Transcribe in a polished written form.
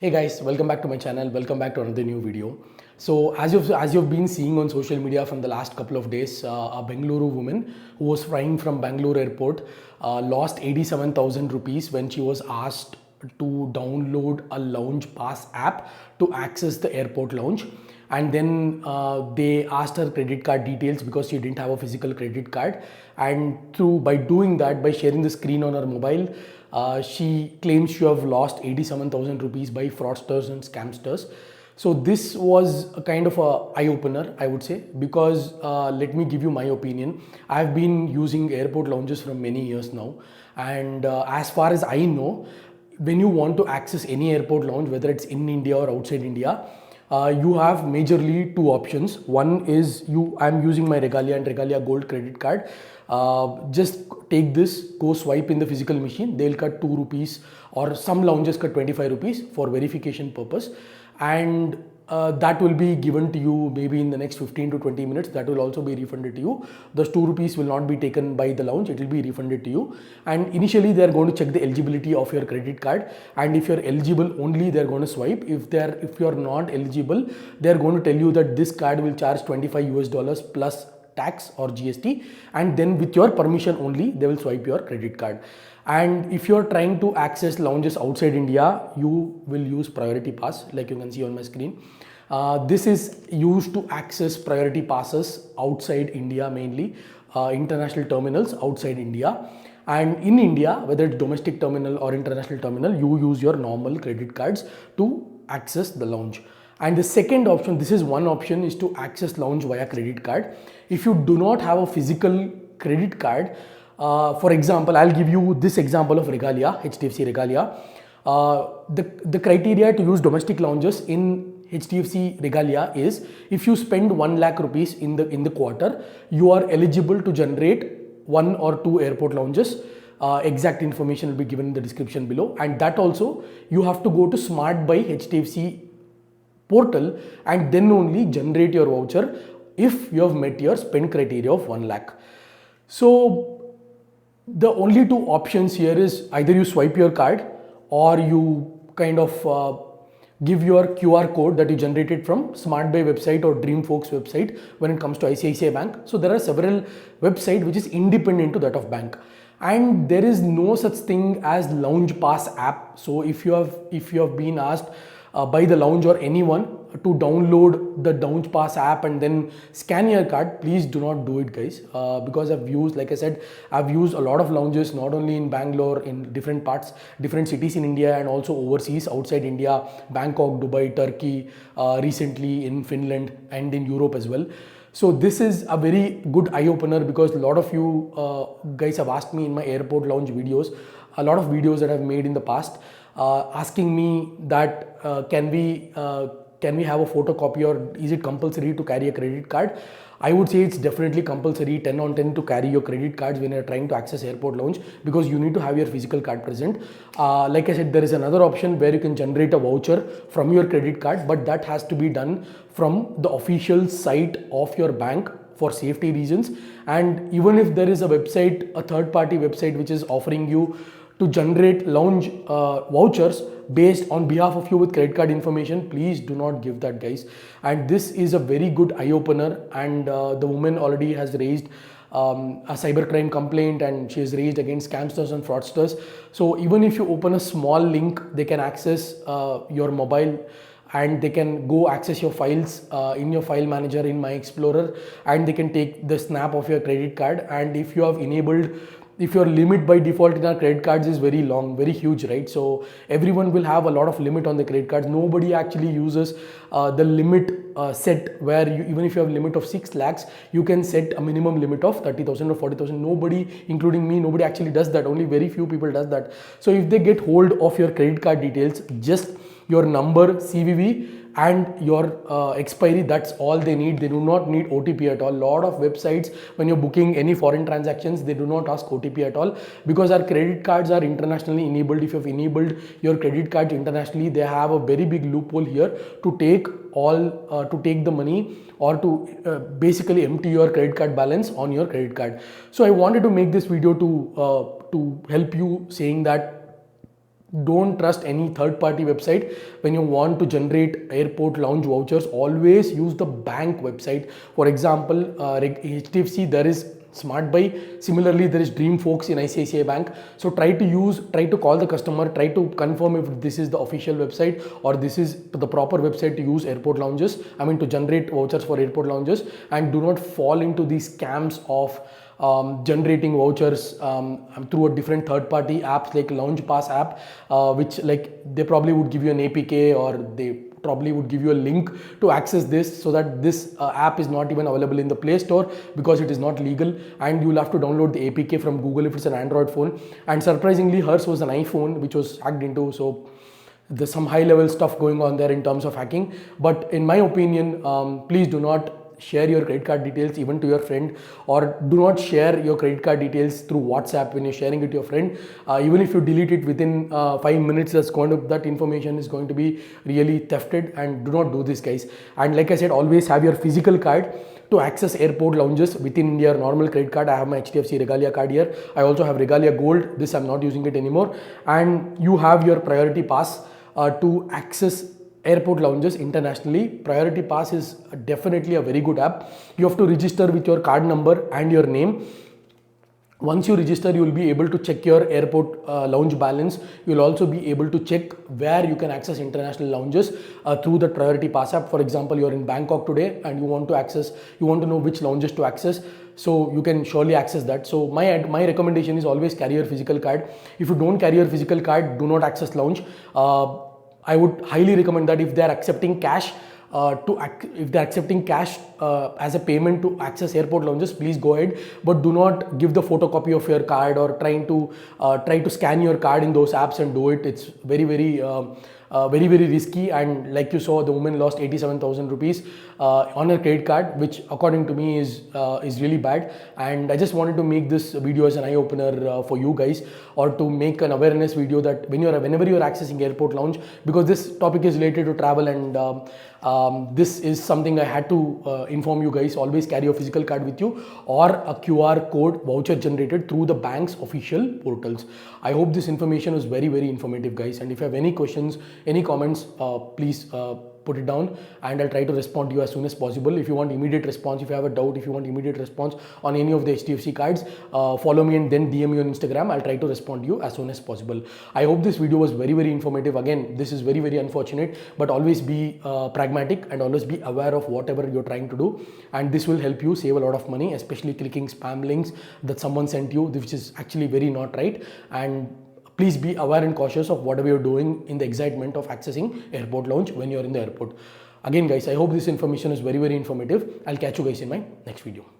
Hey guys, welcome back to my channel. Welcome back to another new video. So as you've been seeing on social media from the last couple of days, a Bengaluru woman who was flying from Bangalore Airport lost 87,000 rupees when she was asked to download a lounge pass app to access the airport lounge. And then they asked her credit card details because she didn't have a physical credit card. And by doing that, by sharing the screen on her mobile, she claims to have lost 87,000 rupees by fraudsters and scamsters. So this was a kind of a eye-opener, I would say, because let me give you my opinion. I've been using airport lounges for many years now, and as far as I know, when you want to access any airport lounge, whether it's in India or outside India, you have majorly two options. One is I'm using my Regalia and Regalia Gold credit card. Just take this, go swipe in the physical machine. They'll cut 2 rupees, or some lounges cut 25 rupees for verification purpose, and that will be given to you maybe in the next 15 to 20 minutes. That will also be refunded to you. Those 2 rupees will not be taken by the lounge, it will be refunded to you. And initially they are going to check the eligibility of your credit card, and if you're eligible only they're going to swipe. If you're not eligible, they're going to tell you that this card will charge $25 plus tax or GST, and then with your permission only they will swipe your credit card. And if you're trying to access lounges outside India, you will use priority pass, like you can see on my screen. This is used to access priority passes outside India, mainly international terminals outside India. And in India, whether it's domestic terminal or international terminal, you use your normal credit cards to access the lounge. And the second option, this is one option, is to access lounge via credit card. If you do not have a physical credit card, for example, I'll give you this example of Regalia, HDFC Regalia. The criteria to use domestic lounges in HDFC Regalia is if you spend 1 lakh rupees in the quarter, you are eligible to generate 1 or 2 airport lounges. Exact information will be given in the description below, and that also you have to go to Smart Buy HDFC portal and then only generate your voucher if you have met your spend criteria of 1 lakh. So the only two options here is either you swipe your card or you kind of give your QR code that you generated from Smart Buy website or Dreamfolks website when it comes to ICICI Bank. So there are several websites which is independent to that of bank, and there is no such thing as lounge pass app. So if you have been asked by the lounge or anyone to download the lounge pass app and then scan your card, please do not do it, guys, because like I said, I've used a lot of lounges, not only in Bangalore, in different cities in India, and also overseas outside India, Bangkok, Dubai, Turkey, recently in Finland and in Europe as well. So this is a very good eye-opener, because a lot of you guys have asked me in my airport lounge videos, a lot of videos that I've made in the past, asking me that can we have a photocopy, or is it compulsory to carry a credit card? I would say it's definitely compulsory, 10 on 10, to carry your credit cards when you're trying to access airport lounge, because you need to have your physical card present. Like I said, there is another option where you can generate a voucher from your credit card, but that has to be done from the official site of your bank for safety reasons. And even if there is a website, a third-party website, which is offering you to generate lounge vouchers based on behalf of you with credit card information, please do not give that, guys. And this is a very good eye-opener, and the woman already has raised a cybercrime complaint, and she has raised against scamsters and fraudsters. So even if you open a small link, they can access your mobile, and they can go access your files in your file manager in My Explorer, and they can take the snap of your credit card. And if you have enabled, if your limit by default in our credit cards is very long, very huge, right? So everyone will have a lot of limit on the credit cards. Nobody actually uses the limit set where even if you have a limit of 6 lakhs, you can set a minimum limit of 30,000 or 40,000. Nobody, including me, nobody actually does that. Only very few people does that. So if they get hold of your credit card details, just your number, CVV, and your expiry, that's all they need. They do not need OTP at all. Lot of websites, when you're booking any foreign transactions, they do not ask OTP at all, because our credit cards are internationally enabled. If you have enabled your credit cards internationally, they have a very big loophole here to take the money, or to basically empty your credit card balance on your credit card. So I wanted to make this video to help you, saying that don't trust any third-party website. When you want to generate airport lounge vouchers, always use the bank website. For example, HDFC, there is Smart Buy. Similarly, there is Dream Folks in ICICI Bank. So try to call the customer, try to confirm if this is the official website or this is the proper website to use airport lounges. I mean, to generate vouchers for airport lounges, and do not fall into these scams of generating vouchers through a different third-party apps like Lounge Pass app, which like they probably would give you an APK, or they probably would give you a link to access this, so that this app is not even available in the Play Store because it is not legal, and you'll have to download the APK from Google if it's an Android phone. And surprisingly, hers was an iPhone which was hacked into, so there's some high level stuff going on there in terms of hacking. But in my opinion, please do not share your credit card details even to your friend, or do not share your credit card details through WhatsApp when you're sharing it to your friend. Even if you delete it within 5 minutes, that information is going to be really thefted, and do not do this, guys. And like I said, always have your physical card to access airport lounges within your normal credit card. I have my HDFC Regalia card here. I also have Regalia Gold. This I'm not using it anymore. And you have your priority pass to access airport lounges internationally. Priority Pass is definitely a very good app. You have to register with your card number and your name. Once you register, you will be able to check your airport lounge balance. You will also be able to check where you can access international lounges through the Priority Pass app. For example, you are in Bangkok today and you want to know which lounges to access. So you can surely access that. So my recommendation is always carry your physical card. If you don't carry your physical card, do not access lounge. I would highly recommend that if they are accepting cash as a payment to access airport lounges, please go ahead, but do not give the photocopy of your card or try to scan your card in those apps and do it. It's very risky, and like you saw, the woman lost 87,000 rupees on her credit card, which according to me is really bad. And I just wanted to make this video as an eye opener for you guys, or to make an awareness video that whenever you're accessing airport lounge, because this topic is related to travel, and this is something I had to inform you guys. Always carry your physical card with you, or a QR code voucher generated through the bank's official portals. I hope this information was very informative, guys. And if you have any questions, any comments, please put it down, and I'll try to respond to you as soon as possible. If you want immediate response, if you have a doubt, if you want immediate response on any of the HDFC cards, follow me and then DM me on Instagram. I'll try to respond to you as soon as possible. I hope this video was very informative. Again, this is very unfortunate, but always be pragmatic and always be aware of whatever you're trying to do, and this will help you save a lot of money, especially clicking spam links that someone sent you, which is actually very not right. And please be aware and cautious of whatever you're doing in the excitement of accessing airport lounge when you're in the airport. Again, guys, I hope this information is very informative. I'll catch you guys in my next video.